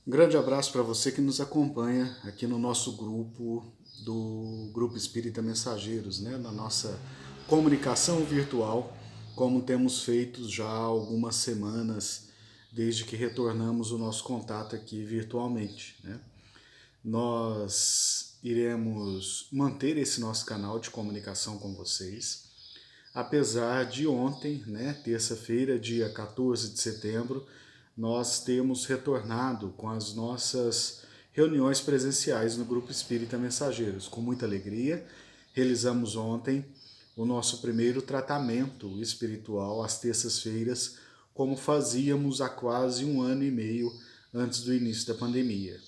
Um grande abraço para você que nos acompanha aqui no nosso grupo do Grupo Espírita Mensageiros, né? Na nossa comunicação virtual, como temos feito já há algumas semanas, desde que retornamos o nosso contato aqui virtualmente, né? Nós iremos manter esse nosso canal de comunicação com vocês, apesar de ontem, né, terça-feira, dia 14 de setembro, nós temos retornado com as nossas reuniões presenciais no Grupo Espírita Mensageiros. Com muita alegria, realizamos ontem o nosso primeiro tratamento espiritual às terças-feiras, como fazíamos há quase um ano e meio antes do início da pandemia.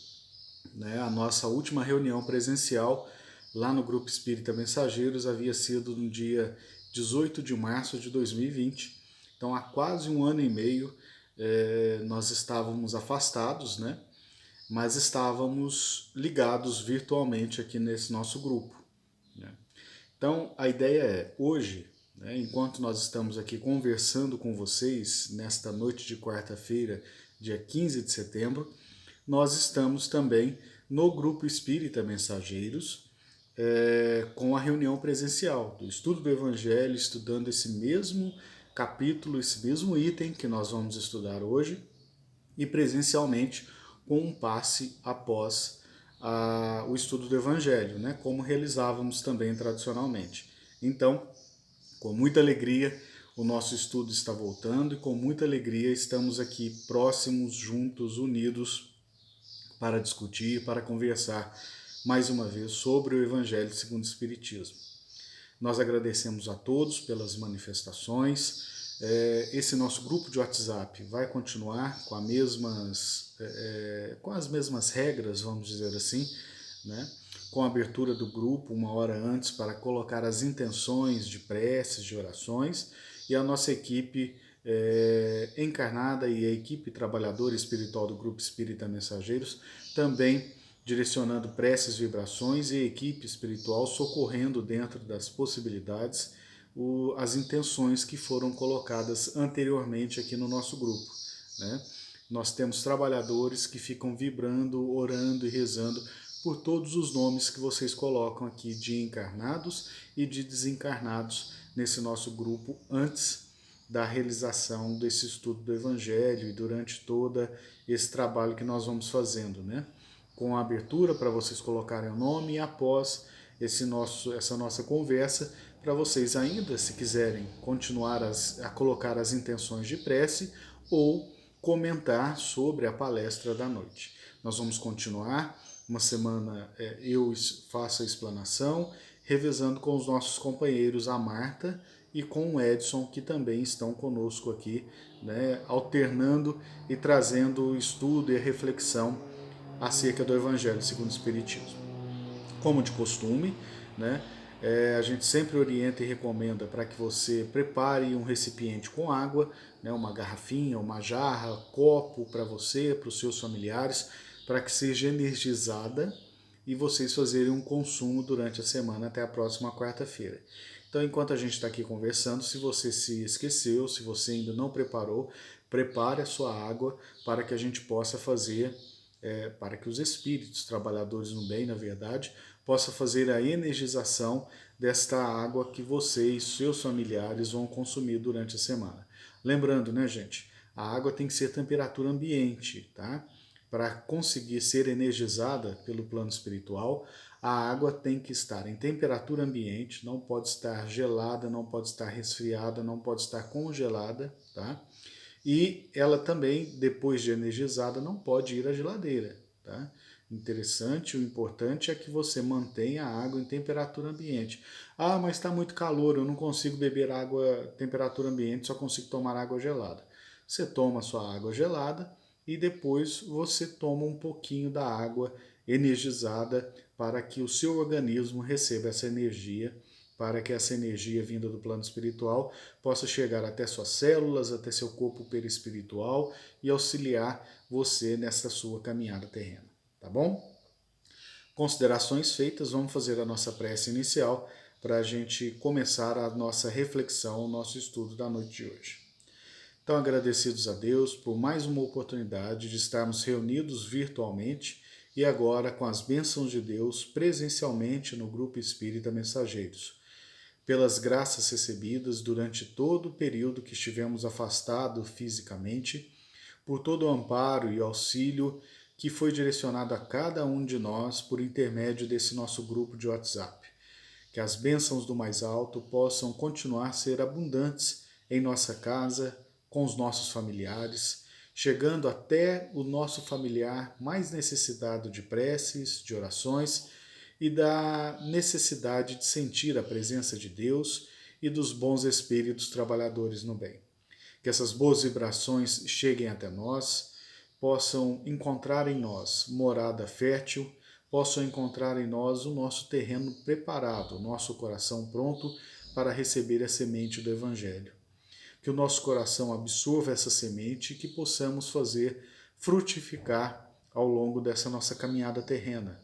A nossa última reunião presencial lá no Grupo Espírita Mensageiros havia sido no dia 18 de março de 2020. Então, há quase um ano e meio nós estávamos afastados, né? Mas estávamos ligados virtualmente aqui nesse nosso grupo, né? Então, a ideia é, hoje, né, enquanto nós estamos aqui conversando com vocês, nesta noite de quarta-feira, dia 15 de setembro, nós estamos também no Grupo Espírita Mensageiros, com a reunião presencial do estudo do Evangelho, estudando esse mesmo capítulo, esse mesmo item que nós vamos estudar hoje, e presencialmente com um passe após o estudo do Evangelho, né, como realizávamos também tradicionalmente. Então, com muita alegria, o nosso estudo está voltando e com muita alegria estamos aqui próximos, juntos, unidos, para discutir, para conversar mais uma vez sobre o Evangelho segundo o Espiritismo. Nós agradecemos a todos pelas manifestações. Esse nosso grupo de WhatsApp vai continuar com as mesmas regras, vamos dizer assim, né? Com a abertura do grupo uma hora antes para colocar as intenções de preces, de orações, e a nossa equipe encarnada e a equipe trabalhadora espiritual do Grupo Espírita Mensageiros também direcionando preces, vibrações, e a equipe espiritual socorrendo dentro das possibilidades as intenções que foram colocadas anteriormente aqui no nosso grupo, né? Nós temos trabalhadores que ficam vibrando, orando e rezando por todos os nomes que vocês colocam aqui de encarnados e de desencarnados nesse nosso grupo antes da realização desse estudo do Evangelho e durante todo esse trabalho que nós vamos fazendo, né? Com a abertura para vocês colocarem o nome e após essa nossa conversa, para vocês ainda, se quiserem continuar a colocar as intenções de prece ou comentar sobre a palestra da noite. Nós vamos continuar, uma semana eu faço a explanação, revezando com os nossos companheiros, a Marta e com o Edson, que também estão conosco aqui, né, alternando e trazendo o estudo e a reflexão acerca do Evangelho segundo o Espiritismo. Como de costume, né, a gente sempre orienta e recomenda para que você prepare um recipiente com água, né, uma garrafinha, uma jarra, copo para você, para os seus familiares, para que seja energizada e vocês fazerem um consumo durante a semana até a próxima quarta-feira. Então, enquanto a gente está aqui conversando, se você se esqueceu, se você ainda não preparou, prepare a sua água para que a gente possa fazer, para que os espíritos trabalhadores no bem, na verdade, possa fazer a energização desta água que vocês, seus familiares, vão consumir durante a semana. Lembrando, né, gente, a água tem que ser temperatura ambiente, tá? Para conseguir ser energizada pelo plano espiritual, a água tem que estar em temperatura ambiente, não pode estar gelada, não pode estar resfriada, não pode estar congelada, tá? E ela também, depois de energizada, não pode ir à geladeira, tá? Interessante, o importante é que você mantenha a água em temperatura ambiente. Ah, mas está muito calor, eu não consigo beber água temperatura ambiente, só consigo tomar água gelada. Você toma a sua água gelada e depois você toma um pouquinho da água energizada para que o seu organismo receba essa energia, para que essa energia vinda do plano espiritual possa chegar até suas células, até seu corpo perispiritual e auxiliar você nessa sua caminhada terrena. Tá bom? Considerações feitas, vamos fazer a nossa prece inicial para a gente começar a nossa reflexão, o nosso estudo da noite de hoje. Então, agradecidos a Deus por mais uma oportunidade de estarmos reunidos virtualmente e agora com as bênçãos de Deus presencialmente no Grupo Espírita Mensageiros. Pelas graças recebidas durante todo o período que estivemos afastados fisicamente, por todo o amparo e auxílio que foi direcionado a cada um de nós por intermédio desse nosso grupo de WhatsApp. Que as bênçãos do mais alto possam continuar a ser abundantes em nossa casa, com os nossos familiares, chegando até o nosso familiar mais necessitado de preces, de orações e da necessidade de sentir a presença de Deus e dos bons espíritos trabalhadores no bem. Que essas boas vibrações cheguem até nós, possam encontrar em nós morada fértil, possam encontrar em nós o nosso terreno preparado, o nosso coração pronto para receber a semente do Evangelho. Que o nosso coração absorva essa semente e que possamos fazer frutificar ao longo dessa nossa caminhada terrena,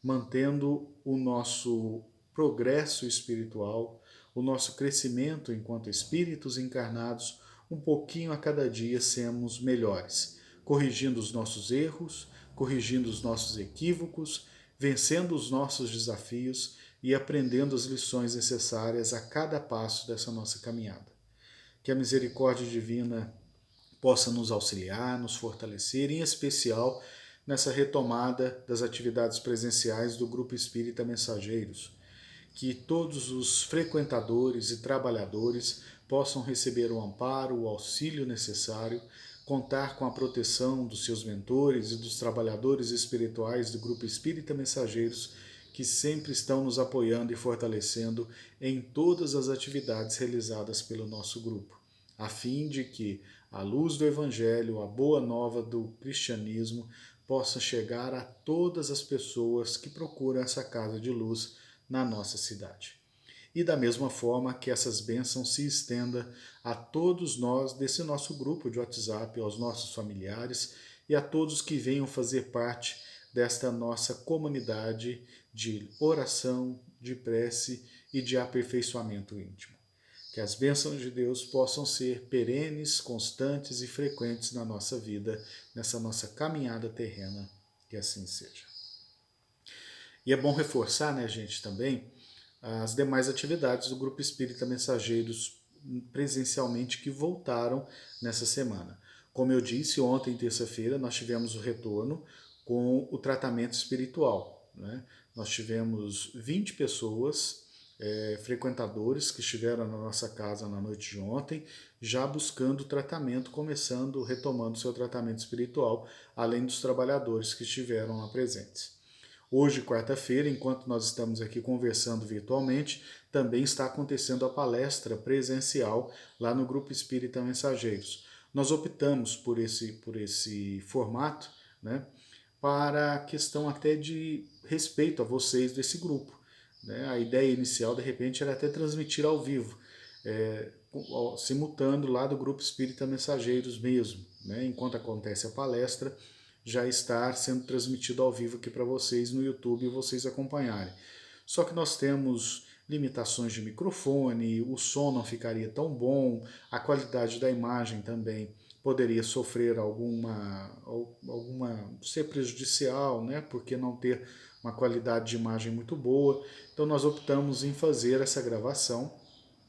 mantendo o nosso progresso espiritual, o nosso crescimento enquanto espíritos encarnados, um pouquinho a cada dia sermos melhores, corrigindo os nossos erros, corrigindo os nossos equívocos, vencendo os nossos desafios e aprendendo as lições necessárias a cada passo dessa nossa caminhada. Que a misericórdia divina possa nos auxiliar, nos fortalecer, em especial nessa retomada das atividades presenciais do Grupo Espírita Mensageiros. Que todos os frequentadores e trabalhadores possam receber o amparo, o auxílio necessário, contar com a proteção dos seus mentores e dos trabalhadores espirituais do Grupo Espírita Mensageiros, que sempre estão nos apoiando e fortalecendo em todas as atividades realizadas pelo nosso grupo, a fim de que a luz do Evangelho, a boa nova do cristianismo, possa chegar a todas as pessoas que procuram essa casa de luz na nossa cidade. E da mesma forma que essas bênçãos se estendam a todos nós desse nosso grupo de WhatsApp, aos nossos familiares e a todos que venham fazer parte desta nossa comunidade de oração, de prece e de aperfeiçoamento íntimo. Que as bênçãos de Deus possam ser perenes, constantes e frequentes na nossa vida, nessa nossa caminhada terrena, que assim seja. E é bom reforçar, né, gente, também as demais atividades do Grupo Espírita Mensageiros presencialmente que voltaram nessa semana. Como eu disse, ontem, terça-feira, nós tivemos o retorno com o tratamento espiritual, né? Nós tivemos 20 pessoas, frequentadores que estiveram na nossa casa na noite de ontem, já buscando tratamento, começando, retomando seu tratamento espiritual, além dos trabalhadores que estiveram lá presentes. Hoje, quarta-feira, enquanto nós estamos aqui conversando virtualmente, também está acontecendo a palestra presencial lá no Grupo Espírita Mensageiros. Nós optamos por esse formato, né, para a questão até de respeito a vocês desse grupo, né? A ideia inicial, de repente, era até transmitir ao vivo, simultâneo lá do Grupo Espírita Mensageiros mesmo, né? Enquanto acontece a palestra, já está sendo transmitido ao vivo aqui para vocês no YouTube e vocês acompanharem. Só que nós temos limitações de microfone, o som não ficaria tão bom, a qualidade da imagem também poderia sofrer alguma ser prejudicial, né, porque não ter uma qualidade de imagem muito boa. Então nós optamos em fazer essa gravação.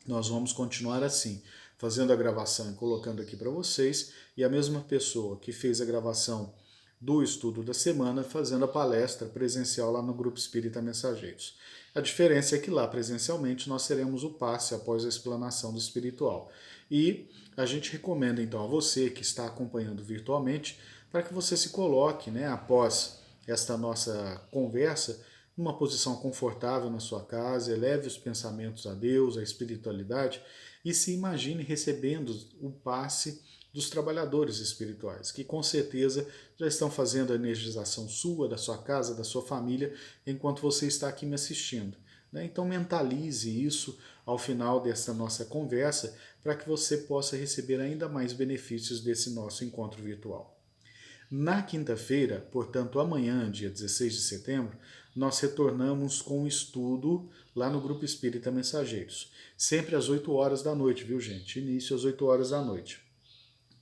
Nós vamos continuar assim, fazendo a gravação e colocando aqui para vocês, e a mesma pessoa que fez a gravação do estudo da semana fazendo a palestra presencial lá no Grupo Espírita Mensageiros. A diferença é que lá presencialmente nós teremos o passe após a explanação do espiritual. E a gente recomenda então a você que está acompanhando virtualmente para que você se coloque, né, após esta nossa conversa, numa posição confortável na sua casa, eleve os pensamentos a Deus, à espiritualidade e se imagine recebendo o passe dos trabalhadores espirituais, que com certeza já estão fazendo a energização sua, da sua casa, da sua família, enquanto você está aqui me assistindo. Então mentalize isso ao final desta nossa conversa para que você possa receber ainda mais benefícios desse nosso encontro virtual. Na quinta-feira, portanto amanhã, dia 16 de setembro, nós retornamos com um estudo lá no Grupo Espírita Mensageiros. Sempre às 8 horas da noite, viu gente? Início às 8 horas da noite.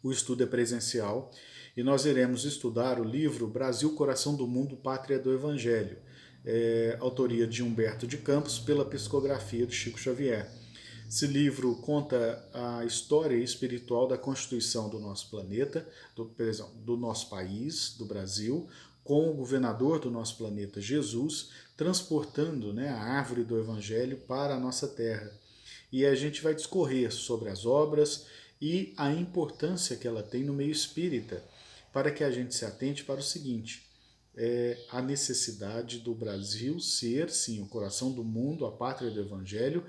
O estudo é presencial e nós iremos estudar o livro Brasil, Coração do Mundo, Pátria do Evangelho, autoria de Humberto de Campos, pela psicografia de Chico Xavier. Esse livro conta a história espiritual da constituição do nosso planeta, do nosso país, do Brasil, com o governador do nosso planeta, Jesus, transportando, né, a árvore do Evangelho para a nossa terra. E a gente vai discorrer sobre as obras e a importância que ela tem no meio espírita, para que a gente se atente para o seguinte: a necessidade do Brasil ser, sim, o coração do mundo, a pátria do Evangelho,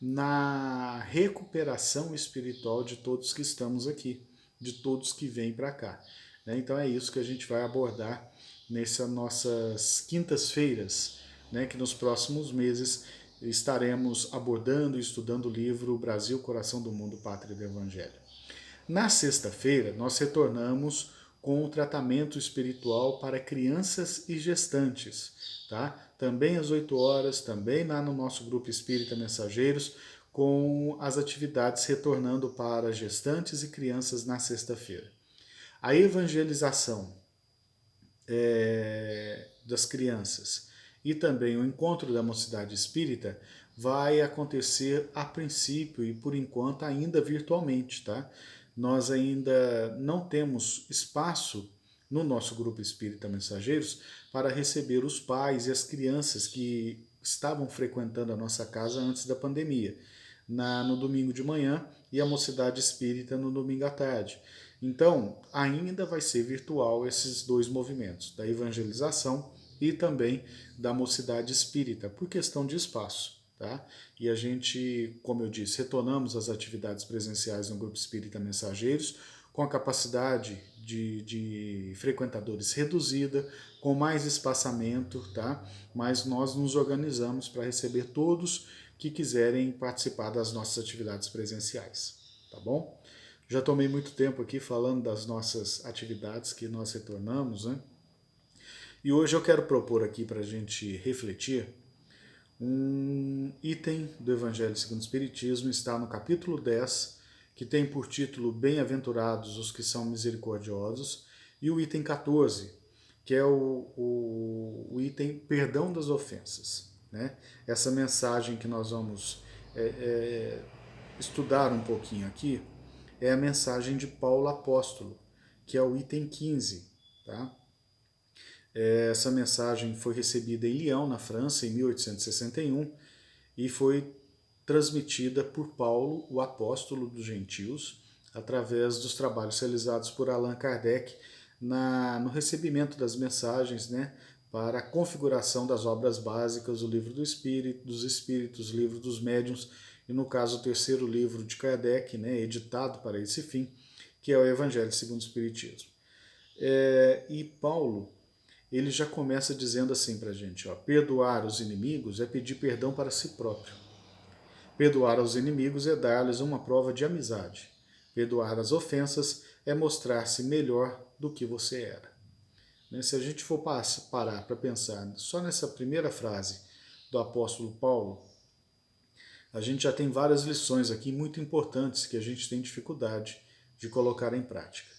na recuperação espiritual de todos que estamos aqui, de todos que vêm para cá. Então é isso que a gente vai abordar nessas nossas quintas-feiras, que nos próximos meses estaremos abordando e estudando o livro Brasil, Coração do Mundo, Pátria do Evangelho. Na sexta-feira, nós retornamos com o tratamento espiritual para crianças e gestantes, tá? Também às 8 horas, também lá no nosso grupo Espírita Mensageiros, com as atividades retornando para gestantes e crianças na sexta-feira. A evangelização das crianças e também o encontro da mocidade espírita vai acontecer a princípio e por enquanto ainda virtualmente, tá? Nós ainda não temos espaço no nosso grupo Espírita Mensageiros para receber os pais e as crianças que estavam frequentando a nossa casa antes da pandemia, no domingo de manhã e a mocidade espírita no domingo à tarde. Então, ainda vai ser virtual esses dois movimentos, da evangelização e também da mocidade espírita, por questão de espaço. Tá? E a gente, como eu disse, retornamos às atividades presenciais no Grupo Espírita Mensageiros, com a capacidade de frequentadores reduzida, com mais espaçamento, tá? Mas nós nos organizamos para receber todos que quiserem participar das nossas atividades presenciais, tá bom? Já tomei muito tempo aqui falando das nossas atividades que nós retornamos, né? E hoje eu quero propor aqui para a gente refletir um item do Evangelho segundo o Espiritismo, está no capítulo 10, que tem por título Bem-aventurados os que são misericordiosos, e o item 14, que é o item Perdão das ofensas. Né? Essa mensagem que nós vamos estudar um pouquinho aqui é a mensagem de Paulo Apóstolo, que é o item 15. Tá? Essa mensagem foi recebida em Lyon, na França, em 1861, e foi transmitida por Paulo, o apóstolo dos gentios, através dos trabalhos realizados por Allan Kardec no recebimento das mensagens, né, para a configuração das obras básicas do Livro dos Espíritos, Livro dos Médiuns, e no caso o terceiro livro de Kardec, né, editado para esse fim, que é o Evangelho segundo o Espiritismo. E Paulo, ele já começa dizendo assim para a gente, perdoar os inimigos é pedir perdão para si próprio. Perdoar aos inimigos é dar-lhes uma prova de amizade. Perdoar as ofensas é mostrar-se melhor do que você era. Se a gente for parar para pensar só nessa primeira frase do apóstolo Paulo, a gente já tem várias lições aqui muito importantes que a gente tem dificuldade de colocar em prática.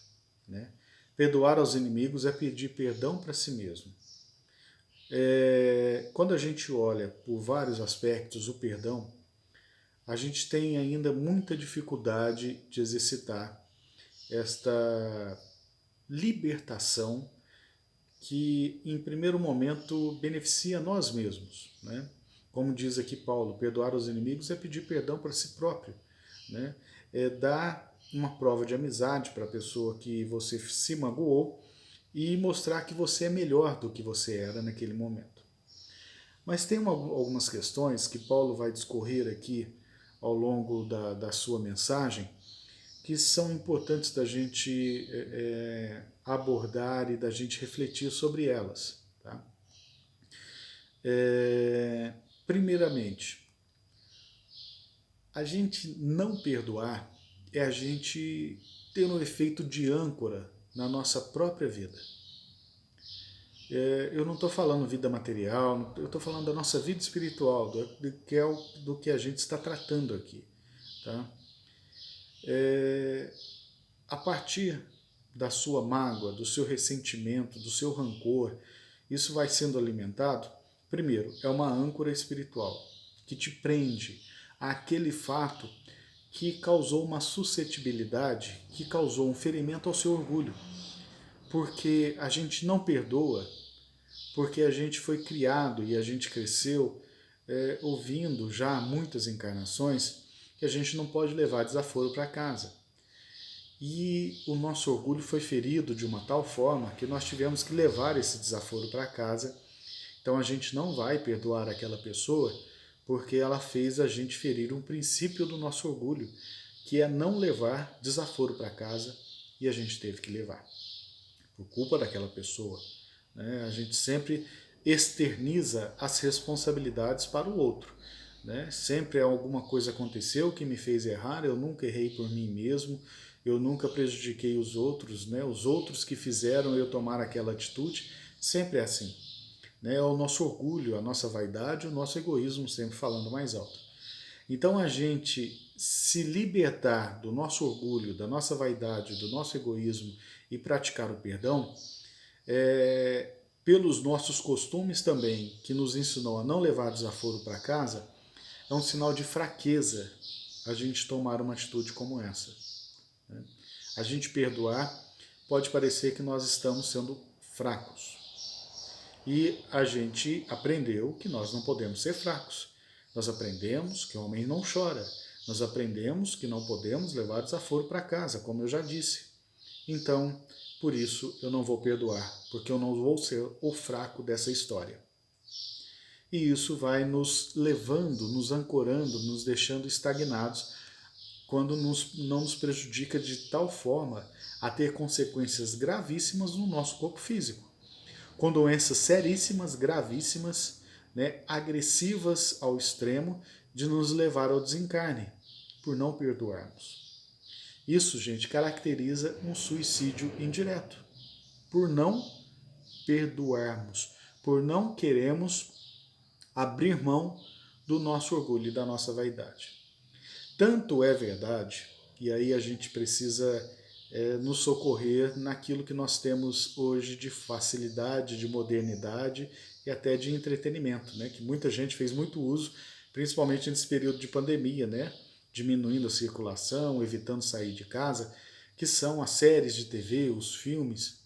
Né? Perdoar aos inimigos é pedir perdão para si mesmo. Quando a gente olha por vários aspectos o perdão, a gente tem ainda muita dificuldade de exercitar esta libertação que, em primeiro momento, beneficia nós mesmos. Né? Como diz aqui Paulo, perdoar os inimigos é pedir perdão para si próprio. Né? É dar uma prova de amizade para a pessoa que você se magoou e mostrar que você é melhor do que você era naquele momento. Mas tem algumas questões que Paulo vai discorrer aqui ao longo da sua mensagem que são importantes da gente abordar e da gente refletir sobre elas. Tá? Primeiramente, a gente não perdoar é a gente ter um efeito de âncora na nossa própria vida. Eu não estou falando vida material, eu estou falando da nossa vida espiritual, do que a gente está tratando aqui. Tá? a partir da sua mágoa, do seu ressentimento, do seu rancor, isso vai sendo alimentado. Primeiro, é uma âncora espiritual que te prende àquele fato que causou uma suscetibilidade, que causou um ferimento ao seu orgulho. Porque a gente não perdoa, porque a gente foi criado e a gente cresceu ouvindo já muitas encarnações que a gente não pode levar desaforo para casa. E o nosso orgulho foi ferido de uma tal forma que nós tivemos que levar esse desaforo para casa. Então a gente não vai perdoar aquela pessoa porque ela fez a gente ferir um princípio do nosso orgulho, que é não levar desaforo para casa, e a gente teve que levar. Por culpa daquela pessoa, né? A gente sempre externiza as responsabilidades para o outro. Né? Sempre alguma coisa aconteceu que me fez errar, eu nunca errei por mim mesmo, eu nunca prejudiquei os outros, né? Os outros que fizeram eu tomar aquela atitude, sempre é assim. Né? É o nosso orgulho, a nossa vaidade, o nosso egoísmo sempre falando mais alto. Então a gente se libertar do nosso orgulho, da nossa vaidade, do nosso egoísmo e praticar o perdão, pelos nossos costumes também, que nos ensinou a não levar desaforo para casa, é um sinal de fraqueza a gente tomar uma atitude como essa. Né? A gente perdoar pode parecer que nós estamos sendo fracos. E a gente aprendeu que nós não podemos ser fracos. Nós aprendemos que o homem não chora. Nós aprendemos que não podemos levar desaforo para casa, como eu já disse. Então, por isso eu não vou perdoar, porque eu não vou ser o fraco dessa história. E isso vai nos levando, nos ancorando, nos deixando estagnados, quando não nos prejudica de tal forma a ter consequências gravíssimas no nosso corpo físico. Com doenças seríssimas, gravíssimas, né, agressivas ao extremo de nos levar ao desencarne, por não perdoarmos. Isso, gente, caracteriza um suicídio indireto, por não perdoarmos, por não queremos abrir mão do nosso orgulho e da nossa vaidade. Tanto é verdade, e aí a gente precisa nos socorrer naquilo que nós temos hoje de facilidade, de modernidade e até de entretenimento, né? Que muita gente fez muito uso, principalmente nesse período de pandemia, né? Diminuindo a circulação, evitando sair de casa, que são as séries de TV, os filmes.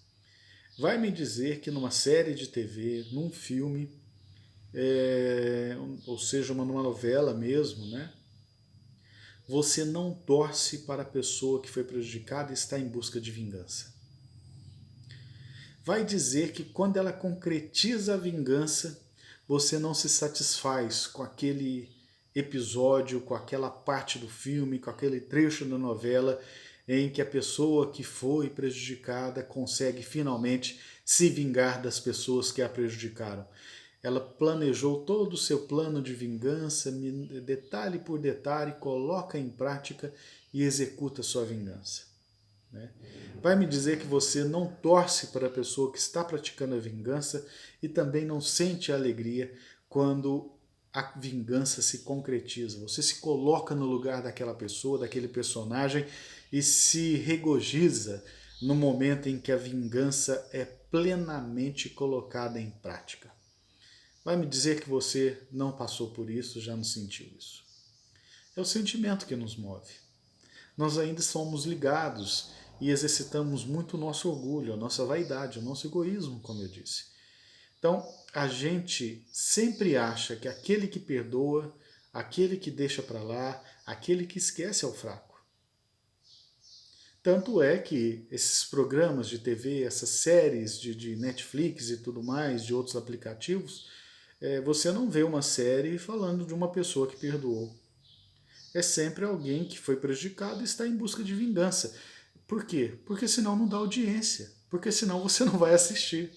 Vai me dizer que numa série de TV, num filme, ou seja, numa novela mesmo, né? Você não torce para a pessoa que foi prejudicada e está em busca de vingança. Vai dizer que quando ela concretiza a vingança, você não se satisfaz com aquele episódio, com aquela parte do filme, com aquele trecho da novela em que a pessoa que foi prejudicada consegue finalmente se vingar das pessoas que a prejudicaram. Ela planejou todo o seu plano de vingança, detalhe por detalhe, coloca em prática e executa sua vingança. Né? Vai me dizer que você não torce para a pessoa que está praticando a vingança e também não sente a alegria quando a vingança se concretiza. Você se coloca no lugar daquela pessoa, daquele personagem e se regozija no momento em que a vingança é plenamente colocada em prática. Vai me dizer que você não passou por isso, já não sentiu isso. É o sentimento que nos move. Nós ainda somos ligados e exercitamos muito o nosso orgulho, a nossa vaidade, o nosso egoísmo, como eu disse. Então, a gente sempre acha que aquele que perdoa, aquele que deixa para lá, aquele que esquece é o fraco. Tanto é que esses programas de TV, essas séries de Netflix e tudo mais, de outros aplicativos, você não vê uma série falando de uma pessoa que perdoou. É sempre alguém que foi prejudicado e está em busca de vingança. Por quê? Porque senão não dá audiência. Porque senão você não vai assistir.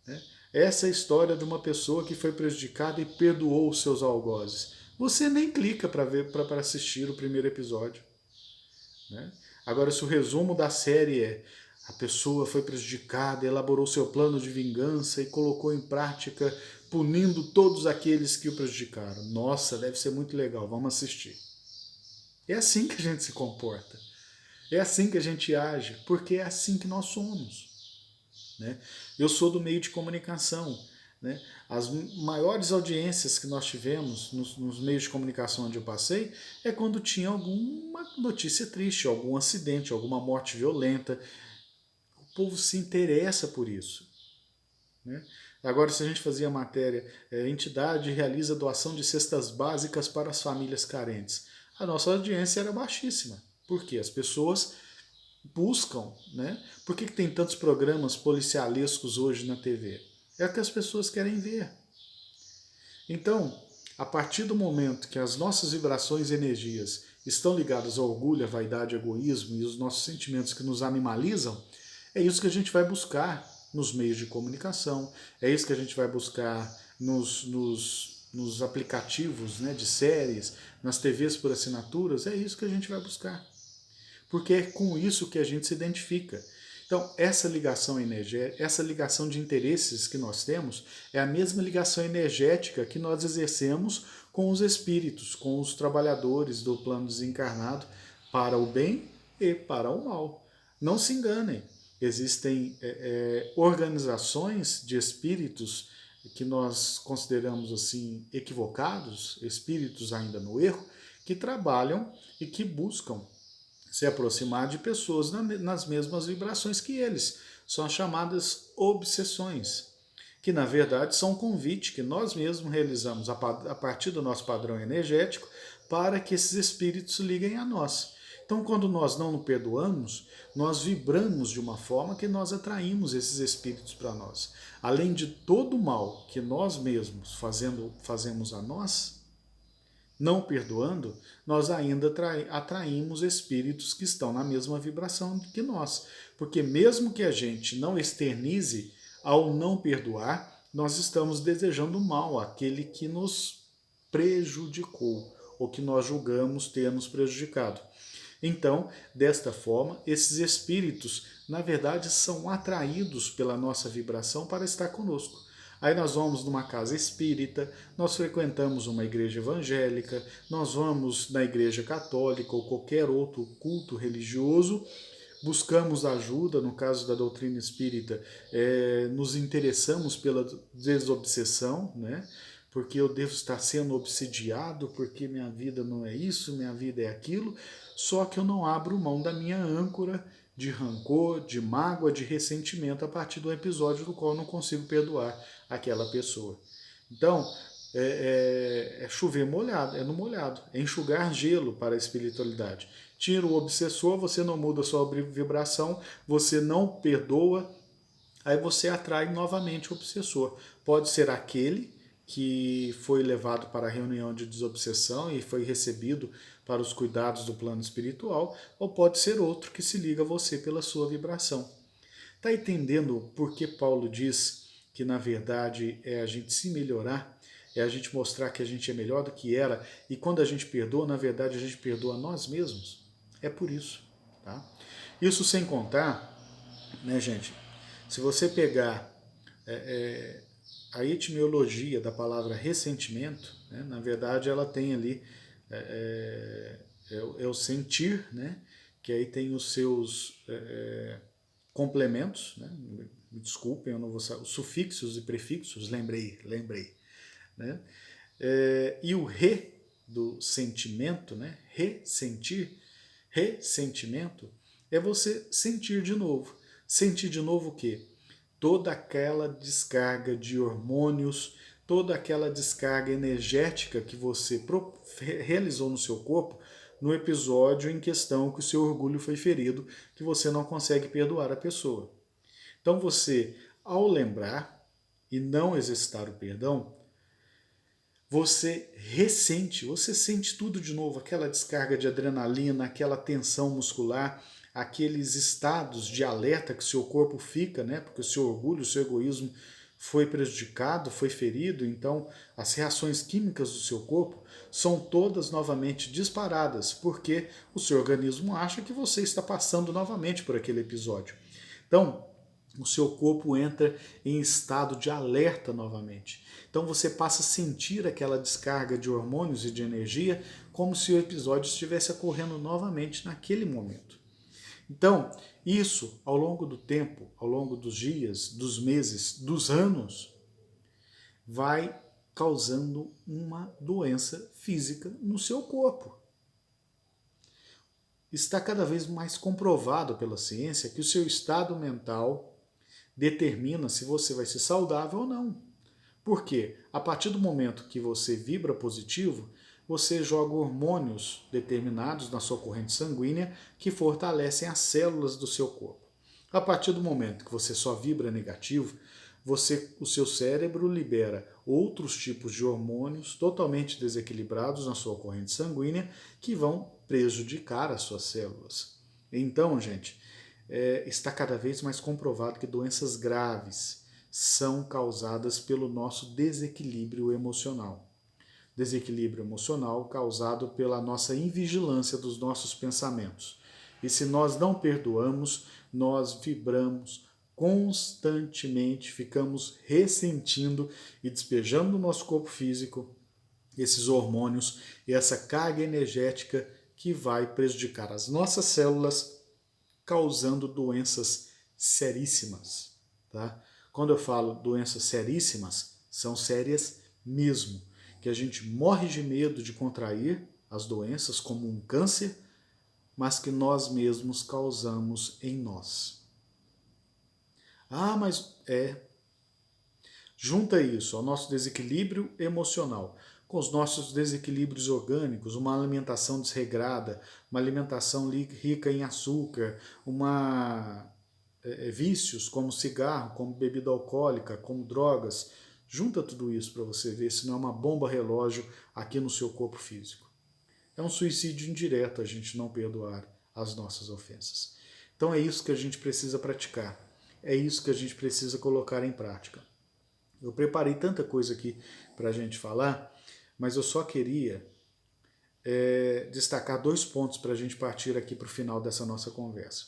Né? Essa é a história de uma pessoa que foi prejudicada e perdoou os seus algozes. Você nem clica para assistir o primeiro episódio. Né? Agora, se o resumo da série é a pessoa foi prejudicada, elaborou seu plano de vingança e colocou em prática, punindo todos aqueles que o prejudicaram. Nossa, deve ser muito legal, vamos assistir. É assim que a gente se comporta. É assim que a gente age, porque é assim que nós somos. Né? Eu sou do meio de comunicação. Né? As maiores audiências que nós tivemos nos meios de comunicação onde eu passei é quando tinha alguma notícia triste, algum acidente, alguma morte violenta. O povo se interessa por isso. Né? Agora, se a gente fazia a matéria, entidade realiza doação de cestas básicas para as famílias carentes, a nossa audiência era baixíssima. Por quê? As pessoas buscam, né? Por que tem tantos programas policialescos hoje na TV? É o que as pessoas querem ver. Então, a partir do momento que as nossas vibrações e energias estão ligadas ao orgulho, à vaidade, ao egoísmo e os nossos sentimentos que nos animalizam, é isso que a gente vai buscar nos meios de comunicação, é isso que a gente vai buscar nos aplicativos, né, de séries, nas TVs por assinaturas, é isso que a gente vai buscar. Porque é com isso que a gente se identifica. Então, essa ligação energética, essa ligação de interesses que nós temos, é a mesma ligação energética que nós exercemos com os espíritos, com os trabalhadores do plano desencarnado, para o bem e para o mal. Não se enganem, existem organizações de espíritos que nós consideramos assim equivocados, espíritos ainda no erro, que trabalham e que buscam se aproximar de pessoas nas mesmas vibrações que eles. São as chamadas obsessões, que na verdade são um convite que nós mesmos realizamos a partir do nosso padrão energético para que esses espíritos liguem a nós. Então, quando nós não nos perdoamos, nós vibramos de uma forma que nós atraímos esses espíritos para nós. Além de todo o mal que nós mesmos fazemos a nós, não perdoando, nós ainda atraímos espíritos que estão na mesma vibração que nós. Porque mesmo que a gente não externize, ao não perdoar, nós estamos desejando mal àquele que nos prejudicou, ou que nós julgamos ter nos prejudicado. Então, desta forma, esses espíritos, na verdade, são atraídos pela nossa vibração para estar conosco. Aí nós vamos numa casa espírita, nós frequentamos uma igreja evangélica, nós vamos na igreja católica ou qualquer outro culto religioso, buscamos ajuda, no caso da doutrina espírita, nos interessamos pela desobsessão, né? Porque eu devo estar sendo obsidiado, porque minha vida não é isso, minha vida é aquilo, só que eu não abro mão da minha âncora de rancor, de mágoa, de ressentimento a partir do episódio do qual eu não consigo perdoar aquela pessoa. Então, é chover molhado, é no molhado, é enxugar gelo para a espiritualidade. Tira o obsessor, você não muda a sua vibração, você não perdoa, aí você atrai novamente o obsessor. Pode ser aquele que foi levado para a reunião de desobsessão e foi recebido para os cuidados do plano espiritual, ou pode ser outro que se liga a você pela sua vibração. Está entendendo por que Paulo diz que, na verdade, é a gente se melhorar, é a gente mostrar que a gente é melhor do que era, e quando a gente perdoa, na verdade, a gente perdoa nós mesmos? É por isso. Tá? Isso sem contar, né, gente, se você pegar a etimologia da palavra ressentimento, né, na verdade, ela tem ali o sentir, né, que aí tem os seus complementos, né, me desculpem, eu não vou saber, os sufixos e prefixos, lembrei, né, e o re do sentimento, né, ressentimento, é você sentir de novo. Sentir de novo o quê? Toda aquela descarga de hormônios, toda aquela descarga energética que você realizou no seu corpo no episódio em questão que o seu orgulho foi ferido, que você não consegue perdoar a pessoa. Então você, ao lembrar e não exercitar o perdão, você ressente, você sente tudo de novo, aquela descarga de adrenalina, aquela tensão muscular, aqueles estados de alerta que o seu corpo fica, né? Porque o seu orgulho, o seu egoísmo foi prejudicado, foi ferido, então as reações químicas do seu corpo são todas novamente disparadas, porque o seu organismo acha que você está passando novamente por aquele episódio. Então, o seu corpo entra em estado de alerta novamente. Então você passa a sentir aquela descarga de hormônios e de energia como se o episódio estivesse ocorrendo novamente naquele momento. Então, isso, ao longo do tempo, ao longo dos dias, dos meses, dos anos, vai causando uma doença física no seu corpo. Está cada vez mais comprovado pela ciência que o seu estado mental determina se você vai ser saudável ou não. Por quê? A partir do momento que você vibra positivo, você joga hormônios determinados na sua corrente sanguínea que fortalecem as células do seu corpo. A partir do momento que você só vibra negativo, o seu cérebro libera outros tipos de hormônios totalmente desequilibrados na sua corrente sanguínea que vão prejudicar as suas células. Então, gente, está cada vez mais comprovado que doenças graves são causadas pelo nosso desequilíbrio emocional. Desequilíbrio emocional causado pela nossa invigilância dos nossos pensamentos. E se nós não perdoamos, nós vibramos constantemente, ficamos ressentindo e despejando no nosso corpo físico esses hormônios e essa carga energética que vai prejudicar as nossas células, causando doenças seríssimas. Tá? Quando eu falo doenças seríssimas, são sérias mesmo, que a gente morre de medo de contrair as doenças, como um câncer, mas que nós mesmos causamos em nós. Ah, mas junta isso ao nosso desequilíbrio emocional, com os nossos desequilíbrios orgânicos, uma alimentação desregrada, uma alimentação rica em açúcar, vícios como cigarro, como bebida alcoólica, como drogas. Junta tudo isso para você ver se não é uma bomba relógio aqui no seu corpo físico. É um suicídio indireto a gente não perdoar as nossas ofensas. Então é isso que a gente precisa praticar. É isso que a gente precisa colocar em prática. Eu preparei tanta coisa aqui para a gente falar, mas eu só queria destacar 2 pontos para a gente partir aqui para o final dessa nossa conversa.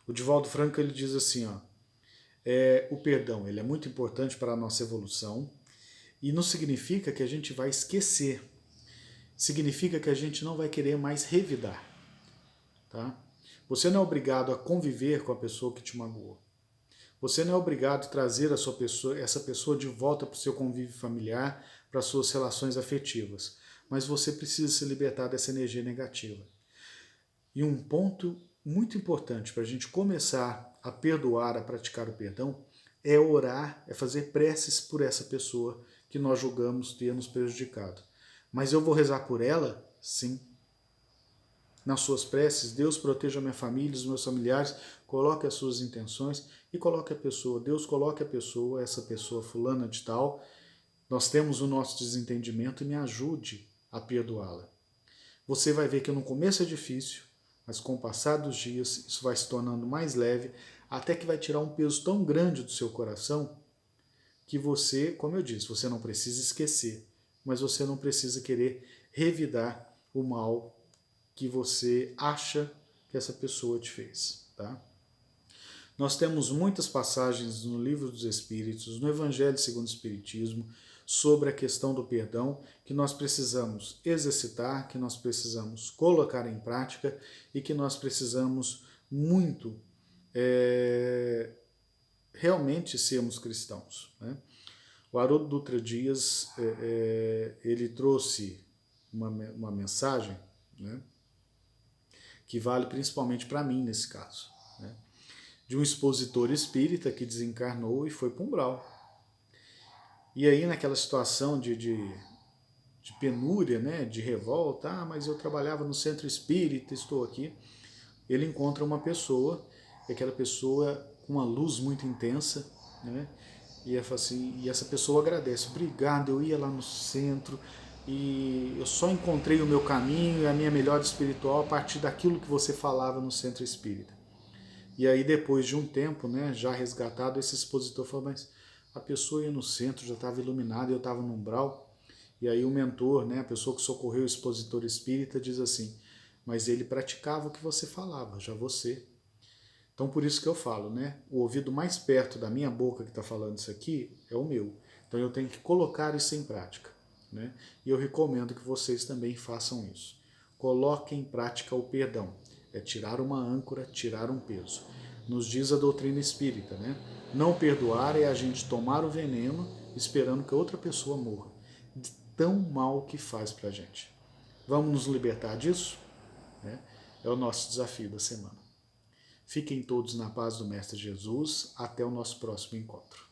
O Divaldo Franco ele diz assim, ó, o perdão ele é muito importante para a nossa evolução e não significa que a gente vai esquecer, significa que a gente não vai querer mais revidar. Tá? Você não é obrigado a conviver com a pessoa que te magoou. Você não é obrigado a trazer essa pessoa de volta para o seu convívio familiar, para as suas relações afetivas. Mas você precisa se libertar dessa energia negativa. E um ponto muito importante para a gente começar a perdoar, a praticar o perdão, é orar, é fazer preces por essa pessoa que nós julgamos ter nos prejudicado. Mas eu vou rezar por ela? Sim. Nas suas preces, Deus proteja a minha família, os meus familiares, coloque as suas intenções e coloque a pessoa. Deus coloque a pessoa, essa pessoa fulana de tal. Nós temos o nosso desentendimento e me ajude a perdoá-la. Você vai ver que no começo é difícil, mas com o passar dos dias isso vai se tornando mais leve, até que vai tirar um peso tão grande do seu coração que você, como eu disse, você não precisa esquecer, mas você não precisa querer revidar o mal que você acha que essa pessoa te fez. Tá? Nós temos muitas passagens no Livro dos Espíritos, no Evangelho segundo o Espiritismo, sobre a questão do perdão, que nós precisamos exercitar, que nós precisamos colocar em prática e que nós precisamos muito realmente sermos cristãos. Né? O Haroldo Dutra Dias, ele trouxe uma mensagem, né, que vale principalmente para mim nesse caso, né, de um expositor espírita que desencarnou e foi para um umbral. E aí naquela situação de penúria, né, de revolta, mas eu trabalhava no centro espírita, estou aqui, ele encontra uma pessoa, e aquela pessoa com uma luz muito intensa, né, e essa pessoa agradece, obrigado, eu ia lá no centro e eu só encontrei o meu caminho e a minha melhora espiritual a partir daquilo que você falava no centro espírita. E aí depois de um tempo, né, já resgatado, esse expositor falou, mas a pessoa ia no centro, já estava iluminada, eu estava no umbral. E aí o mentor, né, a pessoa que socorreu o expositor espírita, diz assim, mas ele praticava o que você falava, já você. Então por isso que eu falo, né, o ouvido mais perto da minha boca que está falando isso aqui é o meu. Então eu tenho que colocar isso em prática. Né? E eu recomendo que vocês também façam isso. Coloquem em prática o perdão. é tirar uma âncora, tirar um peso. Nos diz a doutrina espírita, né? Não perdoar é a gente tomar o veneno esperando que outra pessoa morra, de tão mal que faz pra gente. Vamos nos libertar disso? Né? É o nosso desafio da semana. Fiquem todos na paz do Mestre Jesus. Até o nosso próximo encontro.